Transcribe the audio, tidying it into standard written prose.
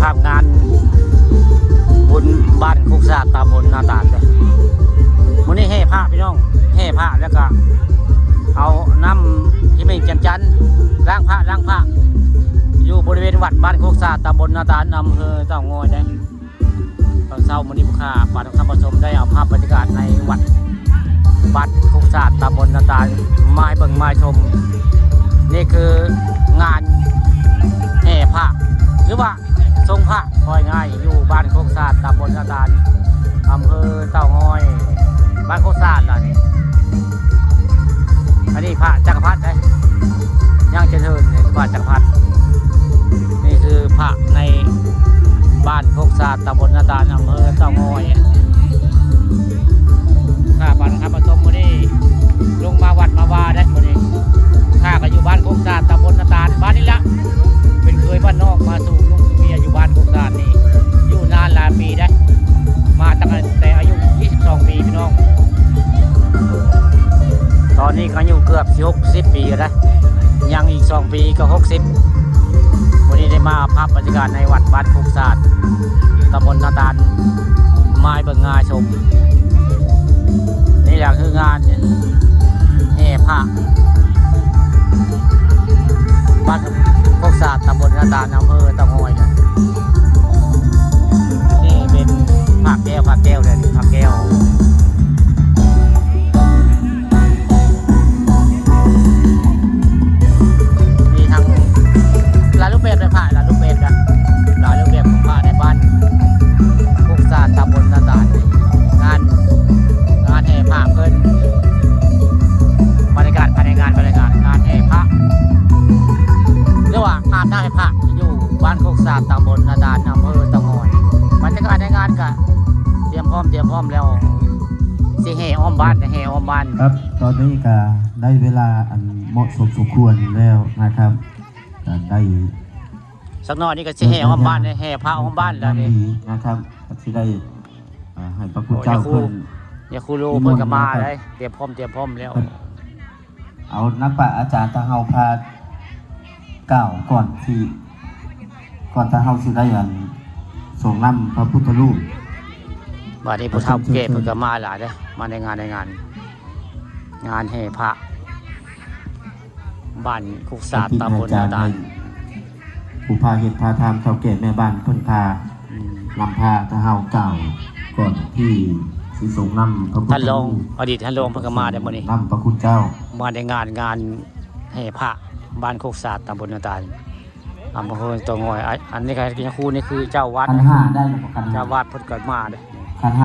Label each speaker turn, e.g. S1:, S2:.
S1: าพงานบุญบ้านคุกซาตำบลนาตาลเลยมื้อนี้แห่ผ้าพี่น้องแห่ผ้าแล้วก็เอาน้ำที่ไม่จันล้างผ้าอยู่บริเวณวัดบ้านคุกซาตำบลนาตาลอำเภอเต่างอยได้ตอนเช้ามื้อนี้ผู้ค้าป่าทองคำผสมได้เอาภาพบรรยากาศในวัดบ้านคุกซาตำบลนาตาลมาให้เบิ่งมาชมนี่คืองานแห่ผ้าหรือว่าทรงผ้าคอยง่ายอยู่บ้านโคกซาดตำบลนาตาลอำเภอเต่างอยบ้านโคกซาดล่ะนี่อันนี้พระจักรพรรดิได้ย่างเจริญนี่พระจักรพรรดินี่คือพระในบ้านโคกซาดตำบลนาตาลอำเภอเต่างอยข้าบ้านครับผสมมื้อนี้ลงมาวัดมาวาได้มื้อนี้ข้าก็อยู่บ้านโคกซาดตำบลนาตาลบ้านนี้ละเป็นเคยบ้านนอกมาสู่ลุงเมียอยู่บ้านโคกซาดนี่อยู่นานหลายปีได้มาตั้งแต่อายุ22 ปีพี่น้องตอนนี้ก็อายุเกือบ60 ปีแล้วยังอีก2 ปีก็60วันนี้ได้มาภาพบรรยากาศในวัดบ้านโคกซาดตำบลนาตาลไม้เบิ่งงาชมนี่แหละคืองานแห่ผ้าบ้านโคกซาดตำบลนาตาลอำเภอเต่างอยนี่เป็นผักแก้วเลยผักแก้วมีทั้งหลายรูปแบบเลยผ้าหลายรูปแบบนะหลายรูปแบบของผ้าในบ้านโคกซาดตำบลนาตาลงานแห่ผ้าเพิ่นบรรยากาศภายในงานแห่ผ้าเรียกว่าอาบน้ำให้พระอยู่บ้านโคกซาดตำบลนาตาลอำเภอเต่างอยบรรยากาศในงานก็เตรียมพร้อมแล้วสิแห่อ้อมบ้าน
S2: ครับตอนนี้ก็ได้เวลาอันเหมาะสมสมควรแล้วนะครับได้
S1: สักหน่อยนี่ก็สิแห่อ้อมบ้านแห่พระอ้อมบ้านแล้วนี่
S2: นะครับที่ได้ให้พระคุณเจ้าเพิ่น
S1: อย่าครูรู้เพิ่นก็มาได้เตรียมพร้อมแล้ว
S2: เอานักปราชญ์อาจารย์ทางเฮาพาก้าวก่อนทางเฮาสิได้อันส่งนำพระพุทธรูป
S1: บัดนี้ผู้เฒ่าแก่เพิ่นก็มาหลายเด้อมาในงานแห่พระบ้านคุกซาดตำบลนาตาล
S2: ผู้พาเฮ็ดพาทำเฒ่าแก่แม่บ้านเพิ่นพานำพาทางเฮาก้าวก่อนที่สิส่งนำพระพุทธรูป
S1: ท่านรองอดีตท่านรองเพิ่นก็มาได้มื้อนี้
S2: นำพระคุณเจ้า
S1: มาในงานแห่พระบ้านโคกซาดตำบลนาตาลอำเภอเต่างอยอันนี้ใครกินครูนี่คือเจ้าวาด
S2: ขันห้าได้ประกัน
S1: เจ้าวาดเพิ่นก็มาเด้อ